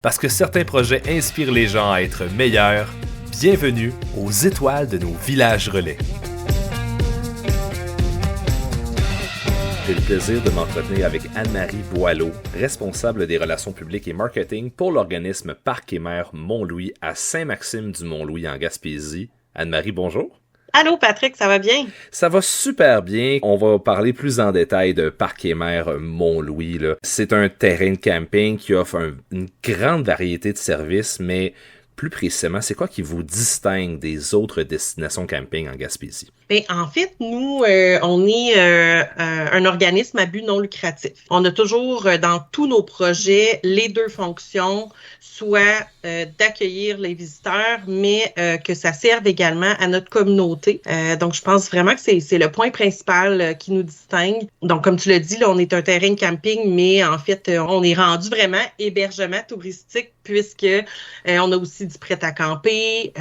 Parce que certains projets inspirent les gens à être meilleurs, bienvenue aux étoiles de nos villages relais. J'ai le plaisir de m'entretenir avec Anne-Marie Boileau, responsable des relations publiques et marketing pour l'organisme Parc et Mer Mont-Louis à Saint-Maxime-du-Mont-Louis en Gaspésie. Anne-Marie, bonjour. Allô Patrick, ça va bien? Ça va super bien. On va parler plus en détail de Parc et Mer Mont-Louis. Là. C'est un terrain de camping qui offre une grande variété de services, mais plus précisément, c'est quoi qui vous distingue des autres destinations camping en Gaspésie? Bien, en fait, nous, on est un organisme à but non lucratif. On a toujours dans tous nos projets les deux fonctions, soit d'accueillir les visiteurs, mais que ça serve également à notre communauté. Donc, je pense vraiment que c'est le point principal qui nous distingue. Donc, comme tu l'as dit, là, on est un terrain de camping, mais en fait, on est rendu vraiment hébergement touristique puisque on a aussi du prêt à camper,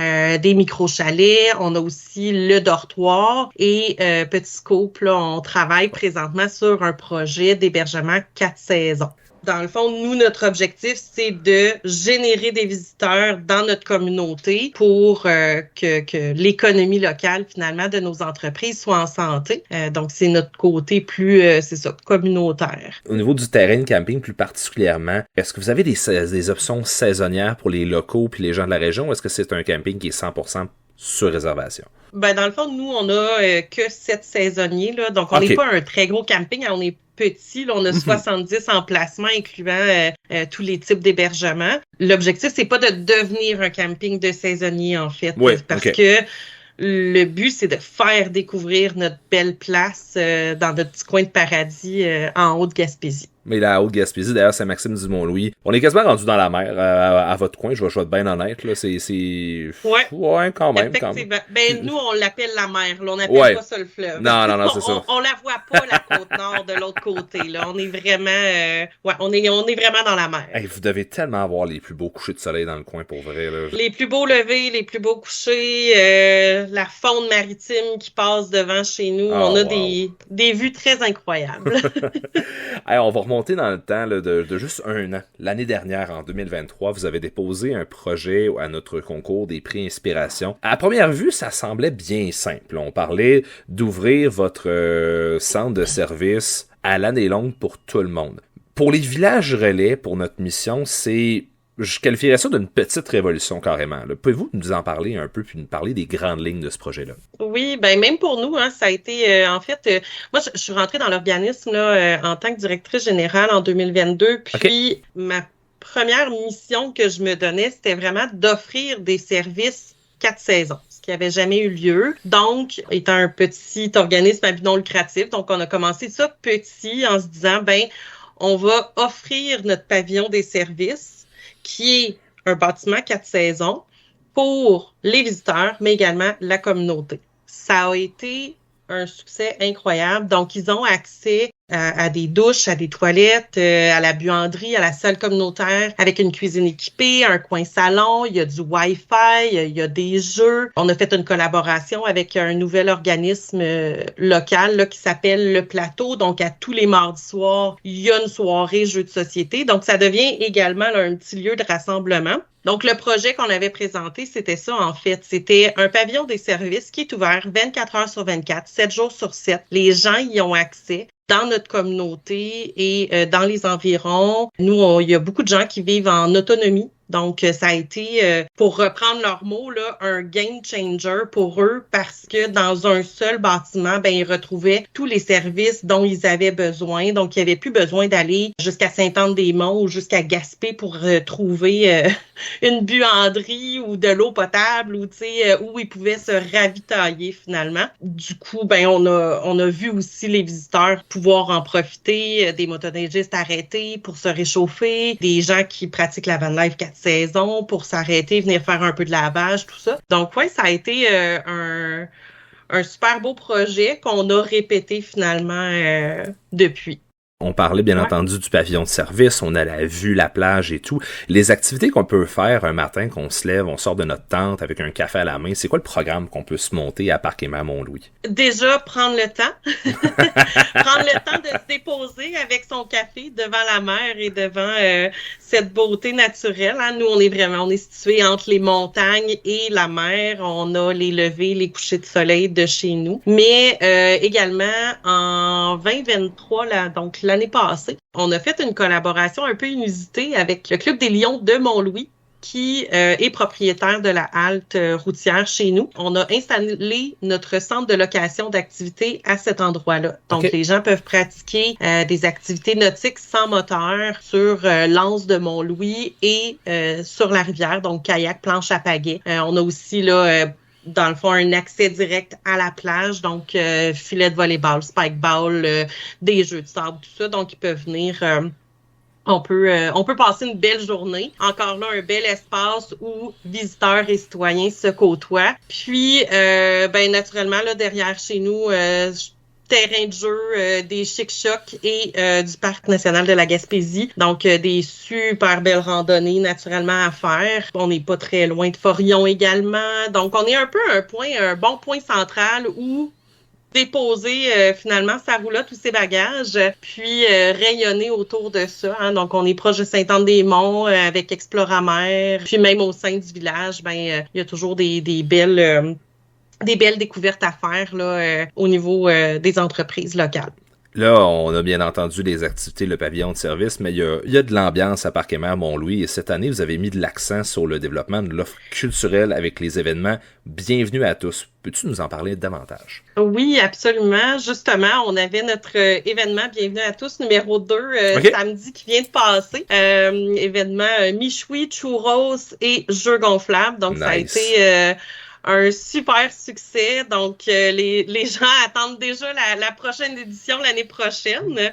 des micro-chalets, on a aussi le dortoir et petit scope, là, on travaille présentement sur un projet d'hébergement 4 saisons. Dans le fond, nous, notre objectif, c'est de générer des visiteurs dans notre communauté pour que l'économie locale, finalement, de nos entreprises soit en santé. Donc, c'est notre côté plus, communautaire. Au niveau du terrain de camping plus particulièrement, est-ce que vous avez des options saisonnières pour les locaux puis les gens de la région ou est-ce que c'est un camping qui est 100% sur réservation? Ben, dans le fond, nous, on a que 7 saisonniers, là. Donc, on n'est pas un très gros camping, on est petit, là, on a 70 emplacements incluant tous les types d'hébergement. L'objectif, c'est pas de devenir un camping de saisonniers, en fait, parce que le but, c'est de faire découvrir notre belle place dans notre petit coin de paradis en Haute-Gaspésie. Mais la Haute-Gaspésie, d'ailleurs, Saint-Maxime-du-Mont-Louis. On est quasiment rendu dans la mer, à votre coin, je vais être bien honnête, là, c'est... Ouais, quand même. Effectivement. Ben, nous, on l'appelle la mer, là, on n'appelle pas ça le fleuve. Non, c'est ça. On la voit pas, la côte nord, de l'autre côté, là. On est vraiment, on est vraiment dans la mer. Hey, vous devez tellement avoir les plus beaux couchers de soleil dans le coin, pour vrai, là. Les plus beaux levers, les plus beaux couchers, la faune maritime qui passe devant chez nous. On a des vues très incroyables. Hey, on va remonter dans le temps là, de juste un an. L'année dernière, en 2023, vous avez déposé un projet à notre concours des prix Inspiration. À première vue, ça semblait bien simple. On parlait d'ouvrir votre centre de service à l'année longue pour tout le monde. Pour les villages relais, pour notre mission, je qualifierais ça d'une petite révolution carrément. Là. Pouvez-vous nous en parler un peu puis nous parler des grandes lignes de ce projet-là? Oui, ben même pour nous, hein, ça a été moi je suis rentrée dans l'organisme là en tant que directrice générale en 2022, puis ma première mission que je me donnais, c'était vraiment d'offrir des services 4 saisons. Qui n'avait jamais eu lieu. Donc, étant un petit organisme à but non lucratif, donc on a commencé ça petit en se disant, on va offrir notre pavillon des services qui est un bâtiment 4 saisons pour les visiteurs, mais également la communauté. Ça a été un succès incroyable. Donc, ils ont accès à des douches, à des toilettes, à la buanderie, à la salle communautaire, avec une cuisine équipée, un coin salon, il y a du Wi-Fi, il y a des jeux. On a fait une collaboration avec un nouvel organisme local là, qui s'appelle Le Plateau. Donc, à tous les mardis soirs, il y a une soirée jeux de société. Donc, ça devient également là, un petit lieu de rassemblement. Donc, le projet qu'on avait présenté, c'était ça, en fait. C'était un pavillon des services qui est ouvert 24 heures sur 24, 7 jours sur 7. Les gens y ont accès dans notre communauté et dans les environs. Nous, il y a beaucoup de gens qui vivent en autonomie. Donc, ça a été, pour reprendre leurs mots, là, un game changer pour eux parce que dans un seul bâtiment, ils retrouvaient tous les services dont ils avaient besoin. Donc, il n'y avait plus besoin d'aller jusqu'à Sainte-Anne-des-Monts ou jusqu'à Gaspé pour trouver une buanderie ou de l'eau potable ou, où ils pouvaient se ravitailler finalement. Du coup, on a vu aussi les visiteurs pouvoir en profiter, des motoneigistes arrêtés pour se réchauffer, des gens qui pratiquent la van life 4 saisons pour s'arrêter, venir faire un peu de lavage, tout ça. Donc, ça a été un super beau projet qu'on a répété finalement depuis. On parlait bien entendu du pavillon de service, on a vu la plage et tout. Les activités qu'on peut faire un matin qu'on se lève, on sort de notre tente avec un café à la main, c'est quoi le programme qu'on peut se monter à Parc et Mer Mont-Louis? Déjà, prendre le temps. Prendre le temps de se déposer avec son café devant la mer et devant cette beauté naturelle. Hein. Nous, on est situé entre les montagnes et la mer. On a les levées, les couchers de soleil de chez nous. Mais également, en 2023, donc l'année passée, on a fait une collaboration un peu inusitée avec le Club des Lions de Mont-Louis, qui est propriétaire de la halte routière chez nous. On a installé notre centre de location d'activités à cet endroit-là. Donc, les gens peuvent pratiquer des activités nautiques sans moteur sur l'anse de Mont-Louis et sur la rivière, donc kayak, planche à pagaie. On a aussi là dans le fond, un accès direct à la plage, donc filet de volleyball, spikeball, des jeux de sable, tout ça. Donc, ils peuvent venir... On peut passer une belle journée. Encore là, un bel espace où visiteurs et citoyens se côtoient. Puis, naturellement, là, derrière chez nous, terrain de jeu, des chic-chocs et du Parc national de la Gaspésie. Donc, des super belles randonnées naturellement à faire. On n'est pas très loin de Forillon également. Donc, on est un peu un bon point central où déposer finalement sa roulotte ou ses bagages, puis rayonner autour de ça. Hein. Donc, on est proche de Sainte-Anne-des-Monts avec Exploramer. Puis même au sein du village, il y a toujours des belles découvertes à faire là, au niveau des entreprises locales. Là, on a bien entendu les activités, le pavillon de service, mais il y a de l'ambiance à Parc et Mer Mont-Louis. Et cette année, vous avez mis de l'accent sur le développement de l'offre culturelle avec les événements Bienvenue à tous. Peux-tu nous en parler davantage? Oui, absolument. Justement, on avait notre événement Bienvenue à tous, numéro 2, samedi qui vient de passer. Événement michoui, churros et jeux gonflables. Donc, nice. Ça a été... un super succès. Donc, les gens attendent déjà la prochaine édition l'année prochaine.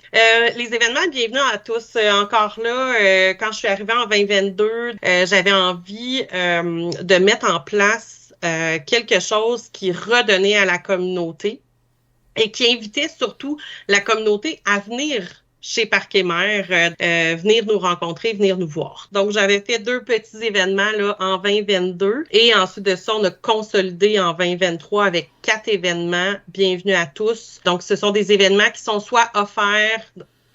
Les événements Bienvenue à tous. Encore là, quand je suis arrivée en 2022, j'avais envie de mettre en place quelque chose qui redonnait à la communauté et qui invitait surtout la communauté à venir chez Parc et Mer, venir nous rencontrer, venir nous voir. Donc, j'avais fait 2 petits événements là en 2022 et ensuite de ça, on a consolidé en 2023 avec 4 événements Bienvenue à tous. Donc, ce sont des événements qui sont soit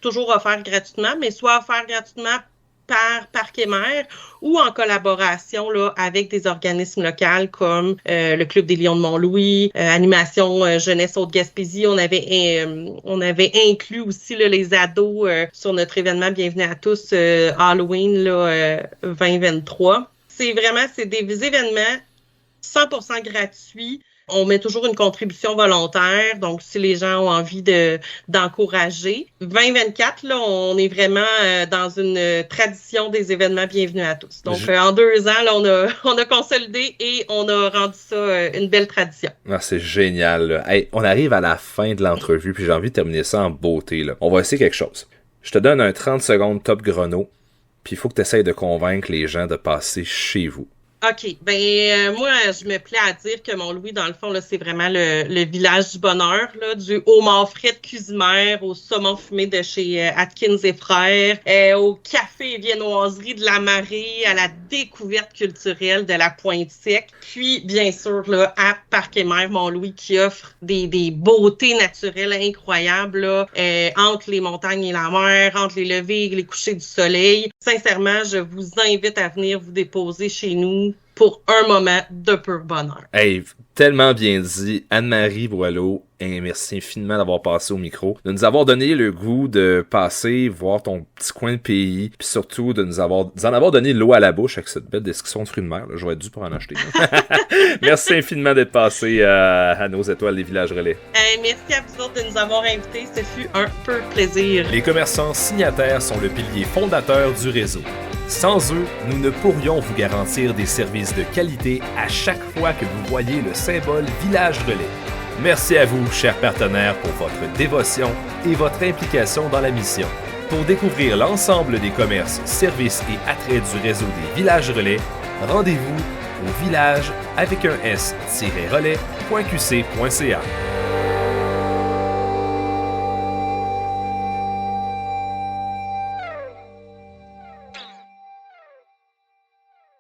toujours offerts gratuitement, mais soit offerts gratuitement par Parc et Mer ou en collaboration là avec des organismes locaux comme le Club des Lions de Mont-Louis, Animation Jeunesse Haute-Gaspésie. On avait inclus aussi là, les ados sur notre événement Bienvenue à tous Halloween là, 2023. C'est des événements 100% gratuits. On met toujours une contribution volontaire, donc si les gens ont envie d'encourager. 2024, là, on est vraiment dans une tradition des événements Bienvenue à tous. Donc, en 2 ans, là, on a consolidé et on a rendu ça une belle tradition. Ah, c'est génial. Là. Hey, on arrive à la fin de l'entrevue, puis j'ai envie de terminer ça en beauté. Là. On va essayer quelque chose. Je te donne un 30 secondes top chrono, puis il faut que tu essayes de convaincre les gens de passer chez vous. OK. Moi, je me plais à dire que Mont-Louis, dans le fond, là, c'est vraiment le village du bonheur, là, du homard frais de Cusimer au saumon fumé de chez Atkins et Frères, au café et viennoiserie de la Marée, à la découverte culturelle de la Pointe-Sec, puis, bien sûr, là, à Parc et Mer Mont-Louis qui offre des beautés naturelles incroyables, là, entre les montagnes et la mer, entre les levées et les couchers du soleil. Sincèrement, je vous invite à venir vous déposer chez nous pour un moment de pur bonheur. Hey, tellement bien dit. Anne-Marie Boileau, merci infiniment d'avoir passé au micro, de nous avoir donné le goût de passer, voir ton petit coin de pays, puis surtout de nous en avoir donné l'eau à la bouche avec cette belle description de fruits de mer. Là, j'aurais dû pour en acheter. Merci infiniment d'être passé à nos étoiles des Villages Relais. Merci à vous autres de nous avoir invités. Ce fut un peu plaisir. Les commerçants signataires sont le pilier fondateur du réseau. Sans eux, nous ne pourrions vous garantir des services de qualité à chaque fois que vous voyez le symbole Village Relais. Merci à vous, chers partenaires, pour votre dévotion et votre implication dans la mission. Pour découvrir l'ensemble des commerces, services et attraits du réseau des Villages Relais, rendez-vous au village avec un s-relais.qc.ca.